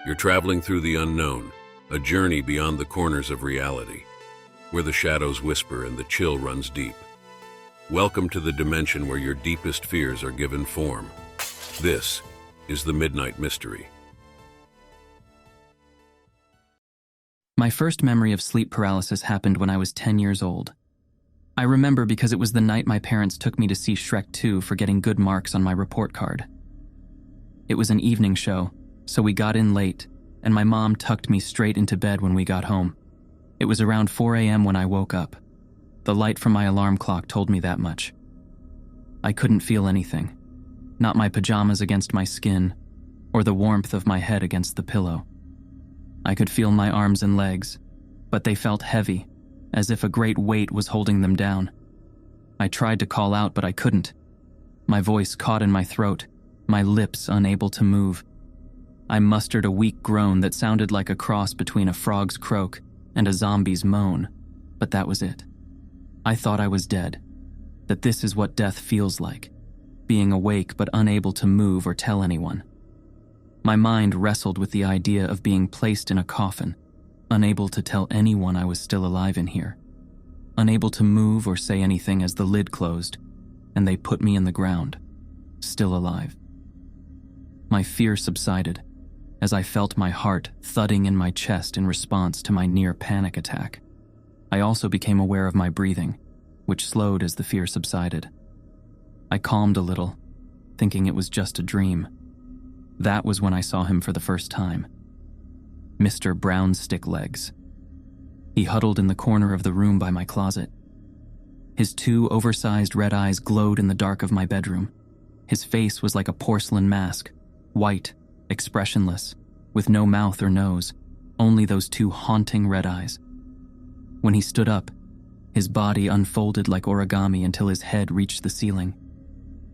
You're traveling through the unknown, a journey beyond the corners of reality, where the shadows whisper and the chill runs deep. Welcome to the dimension where your deepest fears are given form. This is the Midnight Mystery. My first memory of sleep paralysis happened when I was 10 years old. I remember because it was the night my parents took me to see Shrek 2 for getting good marks on my report card. It was an evening show, so we got in late, and my mom tucked me straight into bed when we got home. It was around 4 a.m. when I woke up. The light from my alarm clock told me that much. I couldn't feel anything, not my pajamas against my skin, or the warmth of my head against the pillow. I could feel my arms and legs, but they felt heavy, as if a great weight was holding them down. I tried to call out, but I couldn't. My voice caught in my throat, my lips unable to move. I mustered a weak groan that sounded like a cross between a frog's croak and a zombie's moan, but that was it. I thought I was dead, that this is what death feels like, being awake but unable to move or tell anyone. My mind wrestled with the idea of being placed in a coffin, unable to tell anyone I was still alive in here, unable to move or say anything as the lid closed, and they put me in the ground, still alive. My fear subsided as I felt my heart thudding in my chest in response to my near panic attack. I also became aware of my breathing, which slowed as the fear subsided. I calmed a little, thinking it was just a dream. That was when I saw him for the first time. Mr. Brown Sticklegs. He huddled in the corner of the room by my closet. His two oversized red eyes glowed in the dark of my bedroom. His face was like a porcelain mask, white, expressionless, with no mouth or nose, only those two haunting red eyes. When he stood up, his body unfolded like origami until his head reached the ceiling.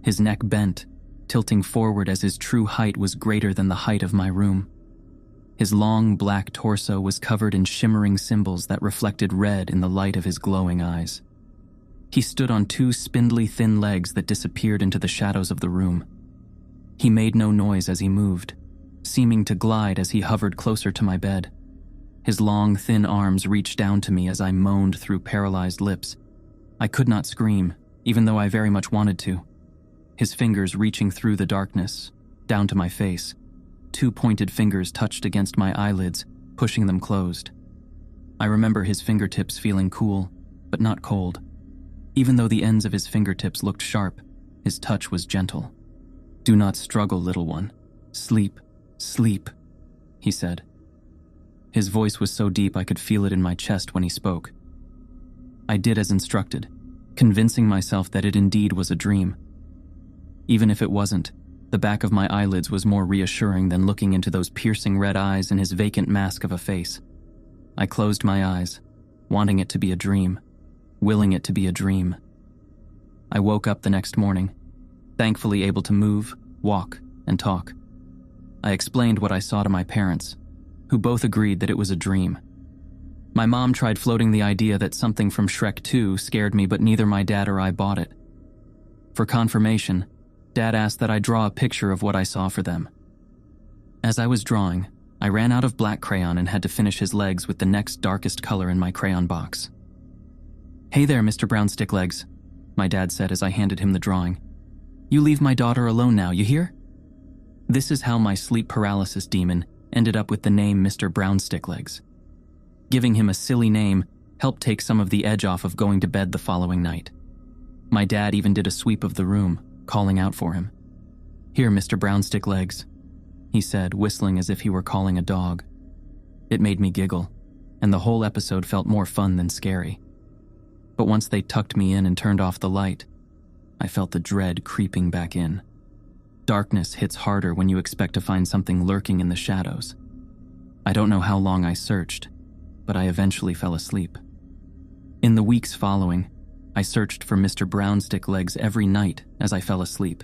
His neck bent, tilting forward as his true height was greater than the height of my room. His long black torso was covered in shimmering symbols that reflected red in the light of his glowing eyes. He stood on two spindly thin legs that disappeared into the shadows of the room. He made no noise as he moved, seeming to glide as he hovered closer to my bed. His long, thin arms reached down to me as I moaned through paralyzed lips. I could not scream, even though I very much wanted to. His fingers reaching through the darkness, down to my face. Two pointed fingers touched against my eyelids, pushing them closed. I remember his fingertips feeling cool, but not cold. Even though the ends of his fingertips looked sharp, his touch was gentle. "Do not struggle, little one. Sleep, sleep," he said. His voice was so deep I could feel it in my chest when he spoke. I did as instructed, convincing myself that it indeed was a dream. Even if it wasn't, the back of my eyelids was more reassuring than looking into those piercing red eyes and his vacant mask of a face. I closed my eyes, wanting it to be a dream, willing it to be a dream. I woke up the next morning, thankfully able to move, walk, and talk. I explained what I saw to my parents, who both agreed that it was a dream. My mom tried floating the idea that something from Shrek 2 scared me, but neither my dad or I bought it. For confirmation, Dad asked that I draw a picture of what I saw for them. As I was drawing, I ran out of black crayon and had to finish his legs with the next darkest color in my crayon box. "Hey there, Mr. Brown Sticklegs," my dad said as I handed him the drawing. "You leave my daughter alone now, you hear?" This is how my sleep paralysis demon ended up with the name Mr. Brown Sticklegs. Giving him a silly name helped take some of the edge off of going to bed the following night. My dad even did a sweep of the room, calling out for him. "Here, Mr. Brown Sticklegs," he said, whistling as if he were calling a dog. It made me giggle, and the whole episode felt more fun than scary. But once they tucked me in and turned off the light, I felt the dread creeping back in. Darkness hits harder when you expect to find something lurking in the shadows. I don't know how long I searched, but I eventually fell asleep. In the weeks following, I searched for Mr. Brown Sticklegs every night as I fell asleep.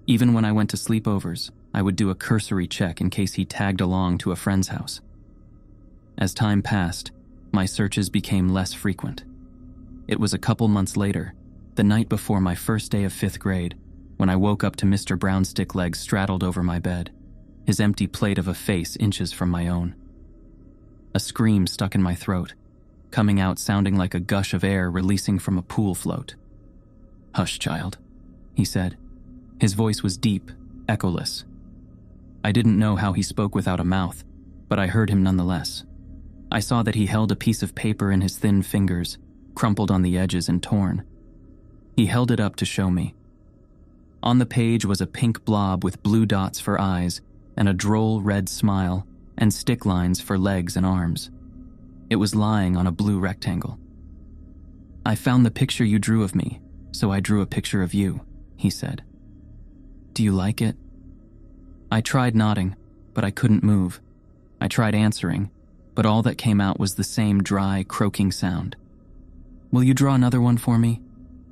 Even when I went to sleepovers, I would do a cursory check in case he tagged along to a friend's house. As time passed, my searches became less frequent. It was a couple months later, the night before my first day of 5th grade, when I woke up to Mr. Brown Sticklegs straddled over my bed. his empty plate of a face inches from my own. A scream stuck in my throat, coming out sounding like a gush of air releasing from a pool float. "Hush, child," he said. His voice was deep, echoless. I didn't know how he spoke without a mouth, but I heard him nonetheless. I saw that he held a piece of paper in his thin fingers, crumpled on the edges and torn. He held it up to show me. On the page was a pink blob with blue dots for eyes and a droll red smile and stick lines for legs and arms. It was lying on a blue rectangle. "I found the picture you drew of me, so I drew a picture of you," he said. "Do you like it?" I tried nodding, but I couldn't move. I tried answering, but all that came out was the same dry, croaking sound. "Will you draw another one for me?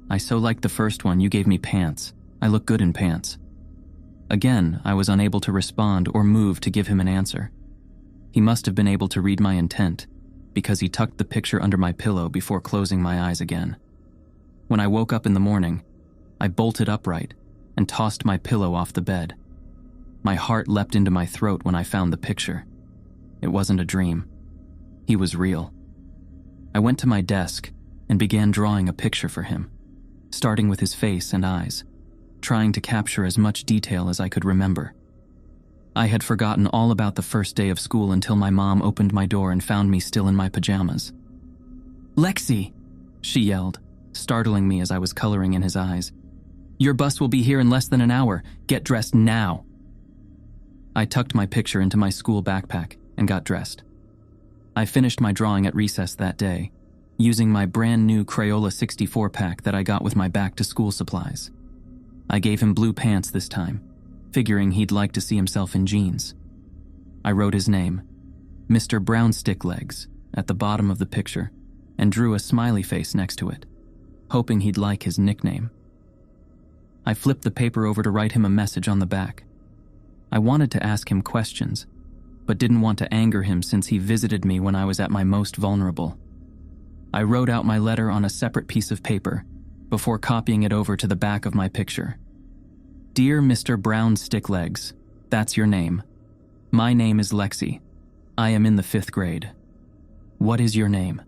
I so liked the first one you gave me pants. I look good in pants." Again, I was unable to respond or move to give him an answer. He must have been able to read my intent, because he tucked the picture under my pillow before closing my eyes again. When I woke up in the morning, I bolted upright and tossed my pillow off the bed. My heart leapt into my throat when I found the picture. It wasn't a dream. He was real. I went to my desk and began drawing a picture for him, starting with his face and eyes, trying to capture as much detail as I could remember. I had forgotten all about the first day of school until my mom opened my door and found me still in my pajamas. "Lexi!" she yelled, startling me as I was coloring in his eyes. "Your bus will be here in less than an hour. Get dressed now." I tucked my picture into my school backpack and got dressed. I finished my drawing at recess that day, using my brand new Crayola 64 pack that I got with my back-to-school supplies. I gave him blue pants this time, figuring he'd like to see himself in jeans. I wrote his name, Mr. Brownsticklegs, at the bottom of the picture and drew a smiley face next to it, hoping he'd like his nickname. I flipped the paper over to write him a message on the back. I wanted to ask him questions, but didn't want to anger him since he visited me when I was at my most vulnerable. I wrote out my letter on a separate piece of paper before copying it over to the back of my picture. "Dear Mr. Brownsticklegs, that's your name. My name is Lexi. I am in the 5th grade. What is your name?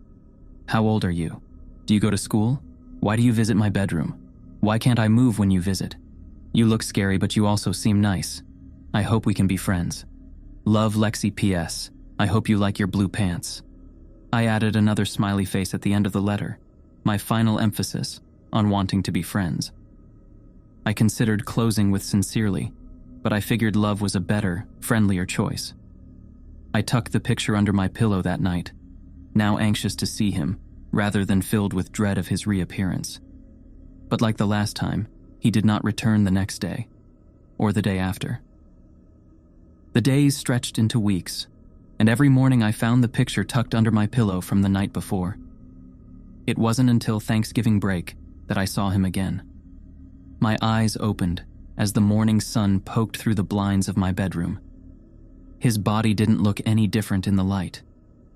How old are you? Do you go to school? Why do you visit my bedroom? Why can't I move when you visit? You look scary, but you also seem nice. I hope we can be friends. Love, Lexi. P.S. I hope you like your blue pants." I added another smiley face at the end of the letter, my final emphasis on wanting to be friends. I considered closing with sincerely, but I figured love was a better, friendlier choice. I tucked the picture under my pillow that night, now anxious to see him, rather than filled with dread of his reappearance. But like the last time, he did not return the next day, or the day after. The days stretched into weeks, and every morning I found the picture tucked under my pillow from the night before. It wasn't until Thanksgiving break that I saw him again. My eyes opened as the morning sun poked through the blinds of my bedroom. His body didn't look any different in the light.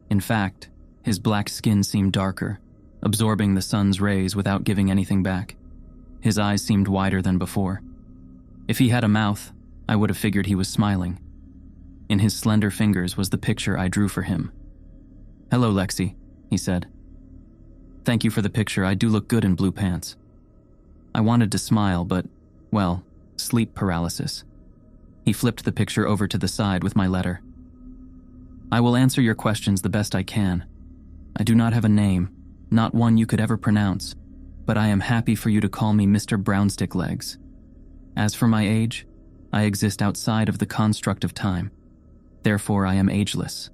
In fact, his black skin seemed darker, absorbing the sun's rays without giving anything back. His eyes seemed wider than before. If he had a mouth, I would have figured he was smiling. In his slender fingers was the picture I drew for him. "Hello, Lexi," he said. "Thank you for the picture. I do look good in blue pants." I wanted to smile, but, well, sleep paralysis. He flipped the picture over to the side with my letter. "I will answer your questions the best I can. I do not have a name, not one you could ever pronounce, but I am happy for you to call me Mr. Brownsticklegs. As for my age, I exist outside of the construct of time. Therefore, I am ageless.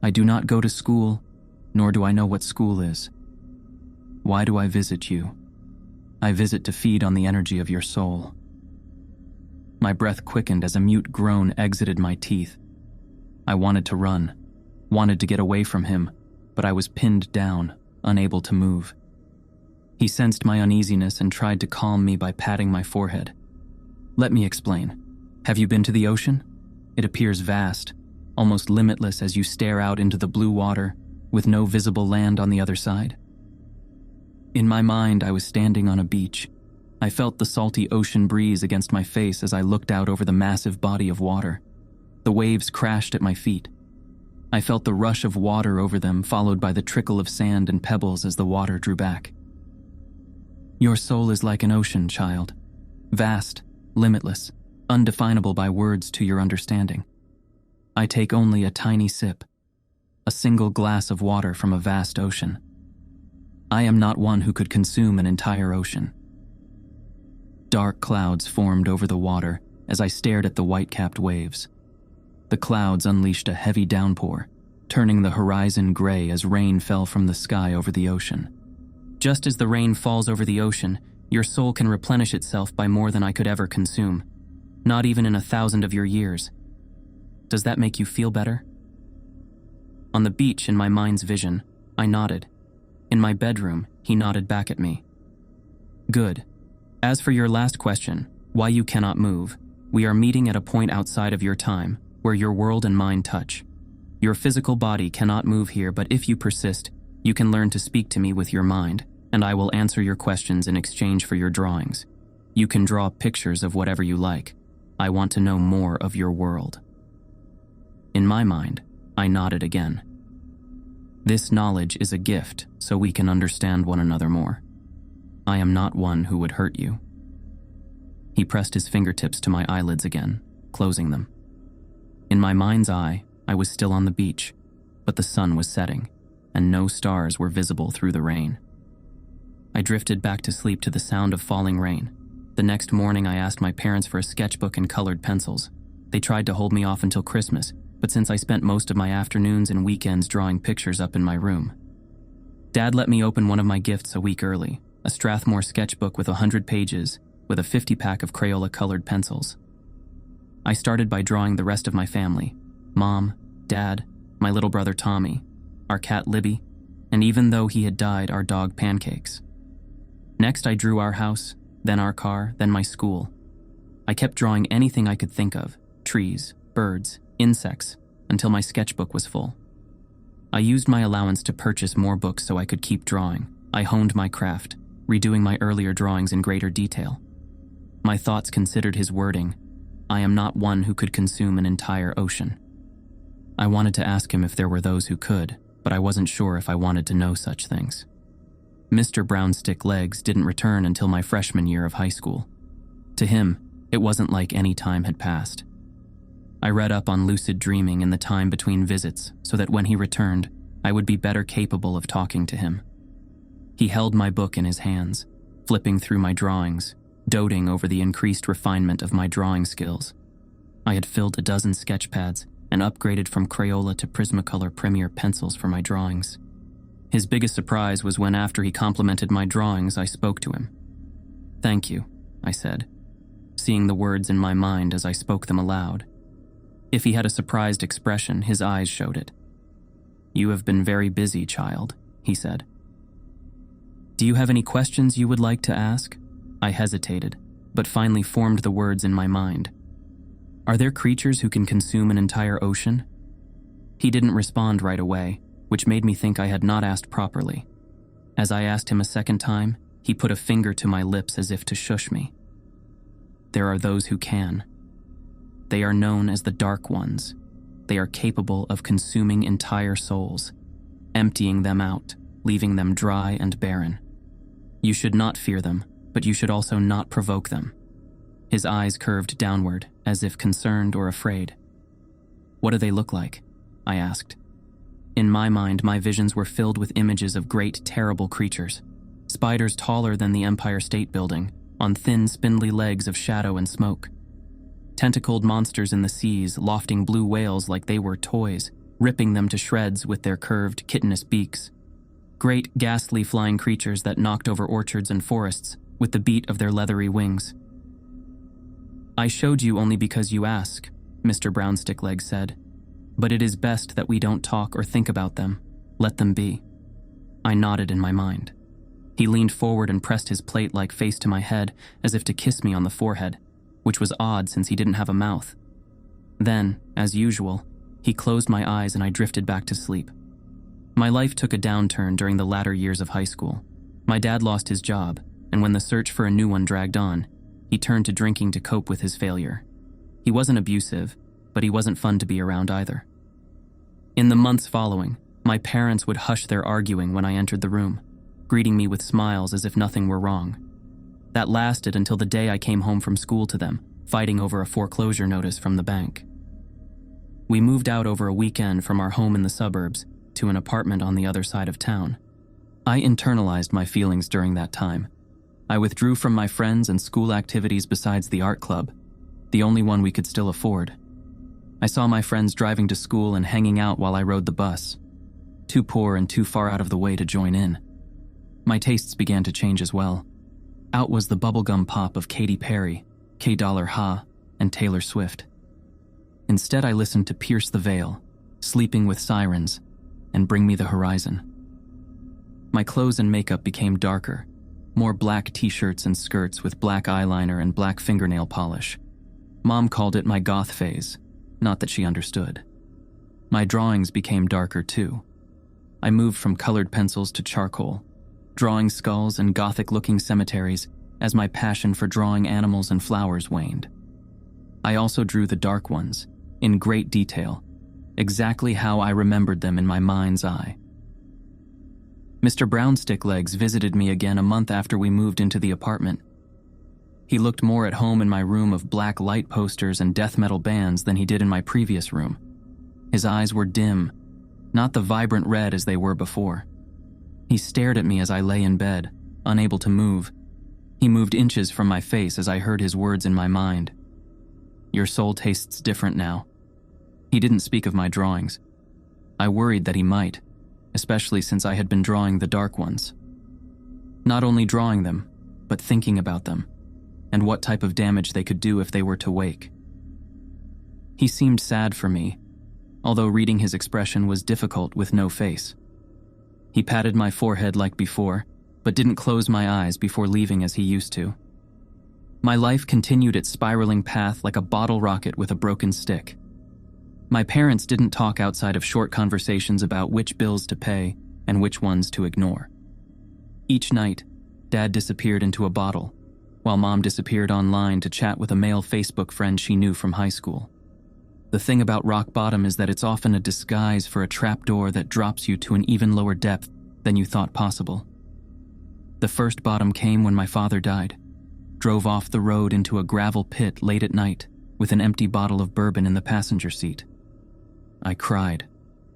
I do not go to school, nor do I know what school is. Why do I visit you? I visit to feed on the energy of your soul." My breath quickened as a mute groan exited my teeth. I wanted to run, wanted to get away from him, but I was pinned down, unable to move. He sensed my uneasiness and tried to calm me by patting my forehead. "Let me explain. Have you been to the ocean? It appears vast, almost limitless as you stare out into the blue water with no visible land on the other side." In my mind, I was standing on a beach. I felt the salty ocean breeze against my face as I looked out over the massive body of water. The waves crashed at my feet. I felt the rush of water over them, followed by the trickle of sand and pebbles as the water drew back. Your soul is like an ocean, child. Vast, limitless, undefinable by words to your understanding. I take only a tiny sip, a single glass of water from a vast ocean. I am not one who could consume an entire ocean. Dark clouds formed over the water as I stared at the white-capped waves. The clouds unleashed a heavy downpour, turning the horizon gray as rain fell from the sky over the ocean. Just as the rain falls over the ocean, your soul can replenish itself by more than I could ever consume, not even in 1,000 of your years. Does that make you feel better? On the beach in my mind's vision, I nodded. In my bedroom, he nodded back at me. Good. As for your last question, why you cannot move, we are meeting at a point outside of your time, where your world and mine touch. Your physical body cannot move here, but if you persist, you can learn to speak to me with your mind, and I will answer your questions in exchange for your drawings. You can draw pictures of whatever you like. I want to know more of your world. In my mind, I nodded again. This knowledge is a gift, so we can understand one another more. I am not one who would hurt you. He pressed his fingertips to my eyelids again, closing them. In my mind's eye, I was still on the beach, but the sun was setting, and no stars were visible through the rain. I drifted back to sleep to the sound of falling rain. The next morning, I asked my parents for a sketchbook and colored pencils. They tried to hold me off until Christmas, but since I spent most of my afternoons and weekends drawing pictures up in my room. Dad let me open one of my gifts a week early, a Strathmore sketchbook with 100 pages, with a 50-pack of Crayola-colored pencils. I started by drawing the rest of my family: Mom, Dad, my little brother Tommy, our cat Libby, and even though he had died, our dog Pancakes. Next, I drew our house, then our car, then my school. I kept drawing anything I could think of: trees, birds, insects, until my sketchbook was full. I used my allowance to purchase more books so I could keep drawing. I honed my craft, redoing my earlier drawings in greater detail. My thoughts considered his wording: I am not one who could consume an entire ocean. I wanted to ask him if there were those who could, but I wasn't sure if I wanted to know such things. Mr. Brownstick Legs didn't return until my freshman year of high school. To him, it wasn't like any time had passed. I read up on lucid dreaming in the time between visits so that when he returned, I would be better capable of talking to him. He held my book in his hands, flipping through my drawings, doting over the increased refinement of my drawing skills. I had filled a dozen sketch pads and upgraded from Crayola to Prismacolor Premier pencils for my drawings. His biggest surprise was when, after he complimented my drawings, I spoke to him. "Thank you," I said, seeing the words in my mind as I spoke them aloud. If he had a surprised expression, his eyes showed it. "You have been very busy, child," he said. "Do you have any questions you would like to ask?" I hesitated, but finally formed the words in my mind. "Are there creatures who can consume an entire ocean?" He didn't respond right away, which made me think I had not asked properly. As I asked him a second time, he put a finger to my lips as if to shush me. "There are those who can. They are known as the Dark Ones. They are capable of consuming entire souls, emptying them out, leaving them dry and barren. You should not fear them, but you should also not provoke them." His eyes curved downward, as if concerned or afraid. "What do they look like?" I asked. In my mind, my visions were filled with images of great, terrible creatures. Spiders taller than the Empire State Building, on thin, spindly legs of shadow and smoke. Tentacled monsters in the seas, lofting blue whales like they were toys, ripping them to shreds with their curved, kittenous beaks. Great, ghastly flying creatures that knocked over orchards and forests with the beat of their leathery wings. "I showed you only because you ask," Mr. Brownsticklegs said. "But it is best that we don't talk or think about them. Let them be." I nodded in my mind. He leaned forward and pressed his plate-like face to my head as if to kiss me on the forehead, which was odd since he didn't have a mouth. Then, as usual, he closed my eyes and I drifted back to sleep. My life took a downturn during the latter years of high school. My dad lost his job, and when the search for a new one dragged on, he turned to drinking to cope with his failure. He wasn't abusive, but he wasn't fun to be around either. In the months following, my parents would hush their arguing when I entered the room, greeting me with smiles as if nothing were wrong. That lasted until the day I came home from school to them, fighting over a foreclosure notice from the bank. We moved out over a weekend from our home in the suburbs to an apartment on the other side of town. I internalized my feelings during that time. I withdrew from my friends and school activities besides the art club, the only one we could still afford. I saw my friends driving to school and hanging out while I rode the bus, too poor and too far out of the way to join in. My tastes began to change as well. Out was the bubblegum pop of Katy Perry, K. Ha, and Taylor Swift. Instead, I listened to Pierce the Veil, Sleeping with Sirens, and Bring Me the Horizon. My clothes and makeup became darker, more black t-shirts and skirts with black eyeliner and black fingernail polish. Mom called it my goth phase, not that she understood. My drawings became darker too. I moved from colored pencils to charcoal, drawing skulls and gothic-looking cemeteries as my passion for drawing animals and flowers waned. I also drew the dark ones, in great detail, exactly how I remembered them in my mind's eye. Mr. Brownsticklegs visited me again a month after we moved into the apartment. He looked more at home in my room of black light posters and death metal bands than he did in my previous room. His eyes were dim, not the vibrant red as they were before. He stared at me as I lay in bed, unable to move. He moved inches from my face as I heard his words in my mind. "Your soul tastes different now." He didn't speak of my drawings. I worried that he might, especially since I had been drawing the dark ones. Not only drawing them, but thinking about them, and what type of damage they could do if they were to wake. He seemed sad for me, although reading his expression was difficult with no face. He patted my forehead like before, but didn't close my eyes before leaving as he used to. My life continued its spiraling path like a bottle rocket with a broken stick. My parents didn't talk outside of short conversations about which bills to pay and which ones to ignore. Each night, Dad disappeared into a bottle, while Mom disappeared online to chat with a male Facebook friend she knew from high school. The thing about rock bottom is that it's often a disguise for a trapdoor that drops you to an even lower depth than you thought possible. The first bottom came when my father died, drove off the road into a gravel pit late at night with an empty bottle of bourbon in the passenger seat. I cried,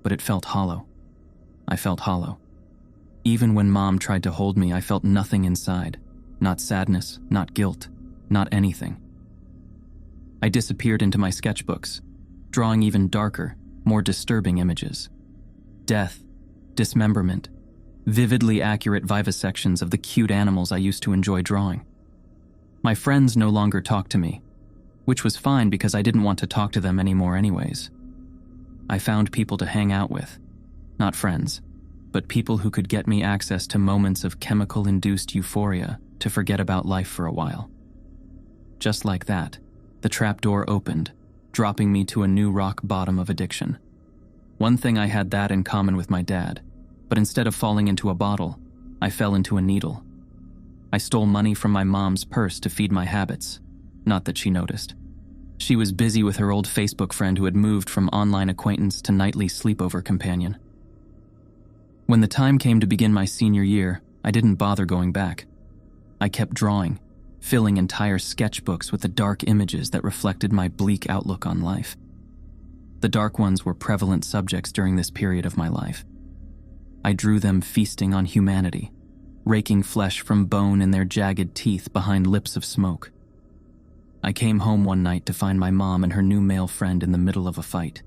but it felt hollow. I felt hollow. Even when Mom tried to hold me, I felt nothing inside. Not sadness, not guilt, not anything. I disappeared into my sketchbooks, drawing even darker, more disturbing images. Death, dismemberment, vividly accurate vivisections of the cute animals I used to enjoy drawing. My friends no longer talked to me, which was fine because I didn't want to talk to them anymore anyways. I found people to hang out with, not friends, but people who could get me access to moments of chemical-induced euphoria to forget about life for a while. Just like that, the trapdoor opened, dropping me to a new rock bottom of addiction. One thing I had that in common with my dad, but instead of falling into a bottle, I fell into a needle. I stole money from my mom's purse to feed my habits, not that she noticed. She was busy with her old Facebook friend who had moved from online acquaintance to nightly sleepover companion. When the time came to begin my senior year, I didn't bother going back. I kept drawing, filling entire sketchbooks with the dark images that reflected my bleak outlook on life. The dark ones were prevalent subjects during this period of my life. I drew them feasting on humanity, raking flesh from bone in their jagged teeth behind lips of smoke. I came home one night to find my mom and her new male friend in the middle of a fight.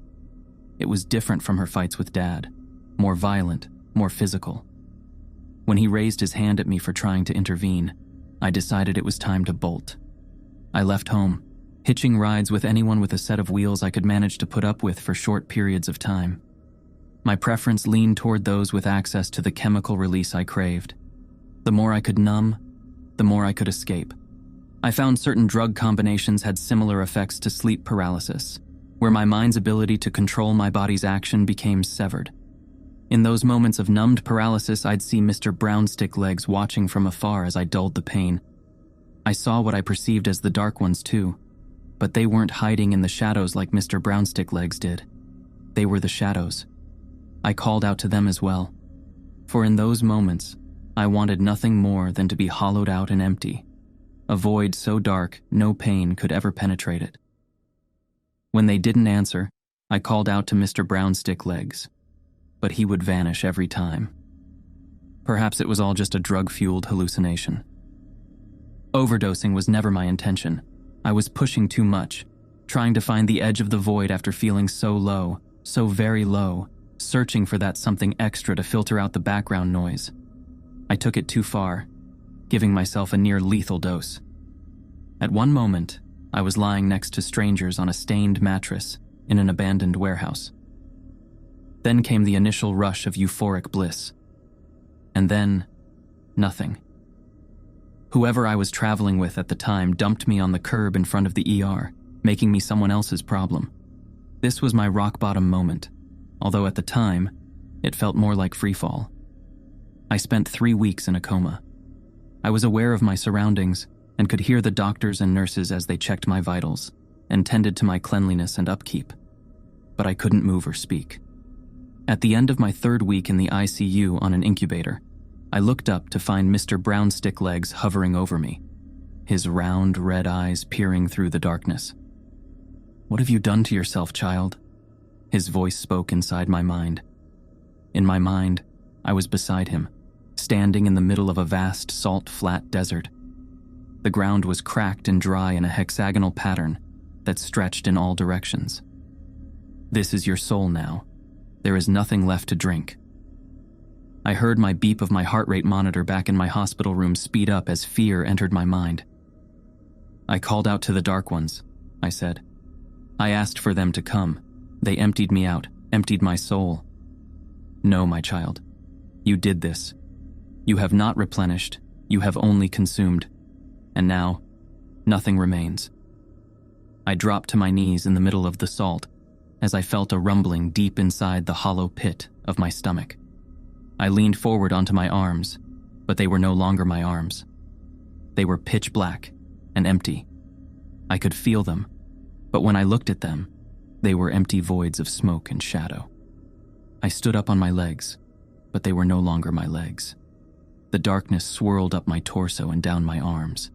It was different from her fights with Dad, more violent, more physical. When he raised his hand at me for trying to intervene, I decided it was time to bolt. I left home, hitching rides with anyone with a set of wheels I could manage to put up with for short periods of time. My preference leaned toward those with access to the chemical release I craved. The more I could numb, the more I could escape. I found certain drug combinations had similar effects to sleep paralysis, where my mind's ability to control my body's action became severed. In those moments of numbed paralysis, I'd see Mr. Brownsticklegs watching from afar as I dulled the pain. I saw what I perceived as the dark ones too, But they weren't hiding in the shadows like Mr. Brownstick-Legs did. They were the shadows. I called out to them as well, for in those moments, I wanted nothing more than to be hollowed out and empty, a void so dark no pain could ever penetrate it. When they didn't answer, I called out to Mr. Brownstick-Legs, but he would vanish every time. Perhaps it was all just a drug-fueled hallucination. Overdosing was never my intention. I was pushing too much, trying to find the edge of the void after feeling so low, so very low, searching for that something extra to filter out the background noise. I took it too far, giving myself a near lethal dose. At one moment, I was lying next to strangers on a stained mattress in an abandoned warehouse. Then came the initial rush of euphoric bliss. And then, nothing. Whoever I was traveling with at the time dumped me on the curb in front of the ER, making me someone else's problem. This was my rock-bottom moment, although at the time, it felt more like freefall. I spent 3 weeks in a coma. I was aware of my surroundings and could hear the doctors and nurses as they checked my vitals and tended to my cleanliness and upkeep. But I couldn't move or speak. At the end of my 3rd week in the ICU on an incubator, I looked up to find Mr. Brownstick-Legs hovering over me, his round red eyes peering through the darkness. "What have you done to yourself, child?" His voice spoke inside my mind. In my mind, I was beside him, standing in the middle of a vast salt flat desert. The ground was cracked and dry in a hexagonal pattern that stretched in all directions. "This is your soul now. There is nothing left to drink." I heard my beep of my heart rate monitor back in my hospital room speed up as fear entered my mind. "I called out to the Dark Ones," I said. "I asked for them to come. They emptied me out, emptied my soul." "No, my child. You did this. You have not replenished, you have only consumed. And now, nothing remains." I dropped to my knees in the middle of the salt as I felt a rumbling deep inside the hollow pit of my stomach. I leaned forward onto my arms, but they were no longer my arms. They were pitch black and empty. I could feel them, but when I looked at them, they were empty voids of smoke and shadow. I stood up on my legs, but they were no longer my legs. The darkness swirled up my torso and down my arms.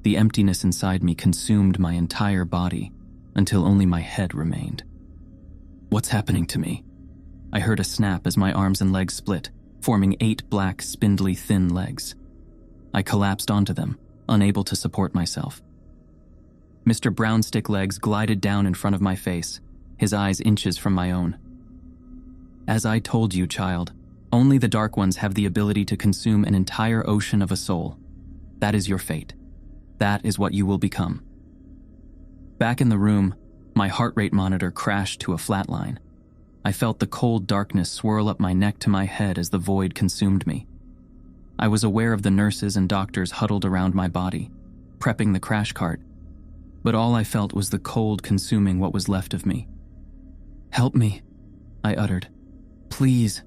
The emptiness inside me consumed my entire body until only my head remained. "What's happening to me?" I heard a snap as my arms and legs split, forming 8 black, spindly, thin legs. I collapsed onto them, unable to support myself. Mr. Brownstick-Legs glided down in front of my face, his eyes inches from my own. "As I told you, child, only the Dark Ones have the ability to consume an entire ocean of a soul. That is your fate. That is what you will become." Back in the room, my heart rate monitor crashed to a flat line. I felt the cold darkness swirl up my neck to my head as the void consumed me. I was aware of the nurses and doctors huddled around my body, prepping the crash cart, but all I felt was the cold consuming what was left of me. "Help me," I uttered. "Please."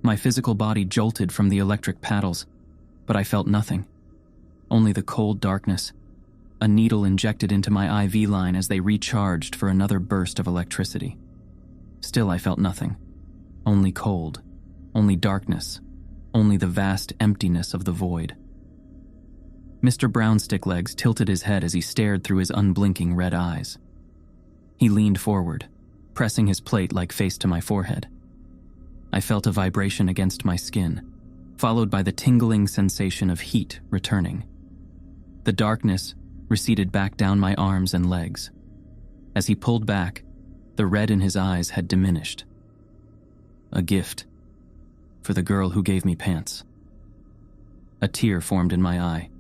My physical body jolted from the electric paddles, but I felt nothing. Only the cold darkness, a needle injected into my IV line as they recharged for another burst of electricity. Still I felt nothing. Only cold, only darkness, only the vast emptiness of the void. Mr. Brownstick-Legs tilted his head as he stared through his unblinking red eyes. He leaned forward, pressing his plate-like face to my forehead. I felt a vibration against my skin, followed by the tingling sensation of heat returning. The darkness receded back down my arms and legs. As he pulled back, the red in his eyes had diminished. A gift for the girl who gave me pants. A tear formed in my eye.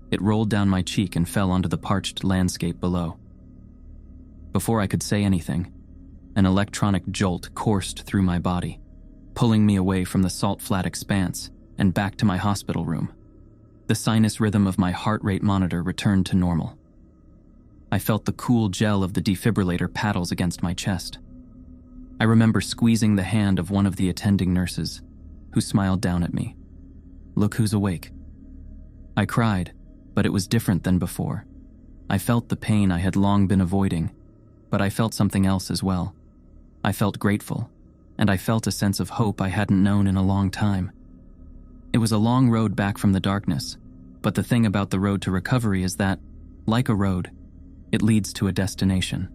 It rolled down my cheek and fell onto the parched landscape below. Before I could say anything, an electronic jolt coursed through my body, pulling me away from the salt-flat expanse and back to my hospital room. The sinus rhythm of my heart rate monitor returned to normal. I felt the cool gel of the defibrillator paddles against my chest. I remember squeezing the hand of one of the attending nurses, who smiled down at me. "Look who's awake." I cried, but it was different than before. I felt the pain I had long been avoiding, but I felt something else as well. I felt grateful, and I felt a sense of hope I hadn't known in a long time. It was a long road back from the darkness, but the thing about the road to recovery is that, like a road, it leads to a destination.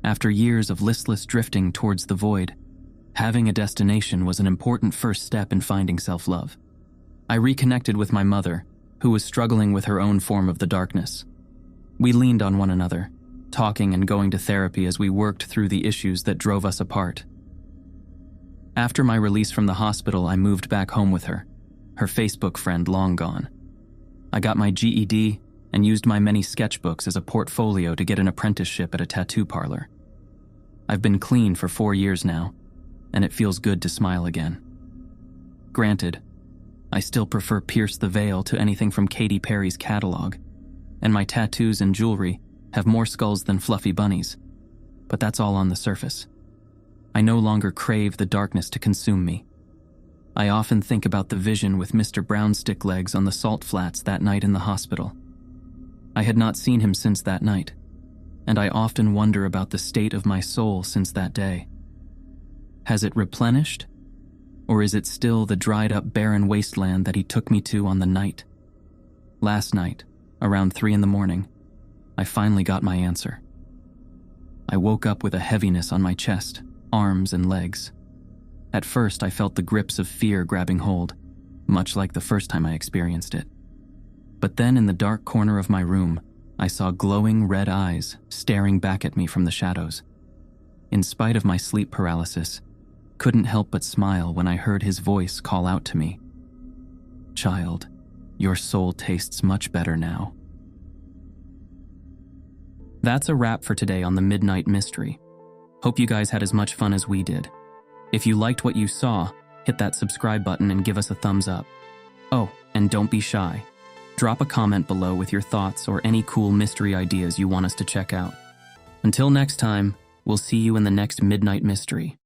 After years of listless drifting towards the void, having a destination was an important first step in finding self-love. I reconnected with my mother, who was struggling with her own form of the darkness. We leaned on one another, talking and going to therapy as we worked through the issues that drove us apart. After my release from the hospital, I moved back home with her Facebook friend long gone. I got my GED and used my many sketchbooks as a portfolio to get an apprenticeship at a tattoo parlor. I've been clean for 4 years now, and it feels good to smile again. Granted, I still prefer Pierce the Veil to anything from Katy Perry's catalog, and my tattoos and jewelry have more skulls than fluffy bunnies, but that's all on the surface. I no longer crave the darkness to consume me. I often think about the vision with Mr. Brownstick Legs on the salt flats that night in the hospital. I had not seen him since that night, and I often wonder about the state of my soul since that day. Has it replenished? Or is it still the dried-up barren wasteland that he took me to on the night? Last night, around 3 a.m, I finally got my answer. I woke up with a heaviness on my chest, arms, and legs. At first, I felt the grips of fear grabbing hold, much like the first time I experienced it. But then in the dark corner of my room, I saw glowing red eyes staring back at me from the shadows. In spite of my sleep paralysis, couldn't help but smile when I heard his voice call out to me, "Child, your soul tastes much better now." That's a wrap for today on the Midnight Mystery. Hope you guys had as much fun as we did. If you liked what you saw, hit that subscribe button and give us a thumbs up. Oh, and don't be shy. Drop a comment below with your thoughts or any cool mystery ideas you want us to check out. Until next time, we'll see you in the next Midnight Mystery.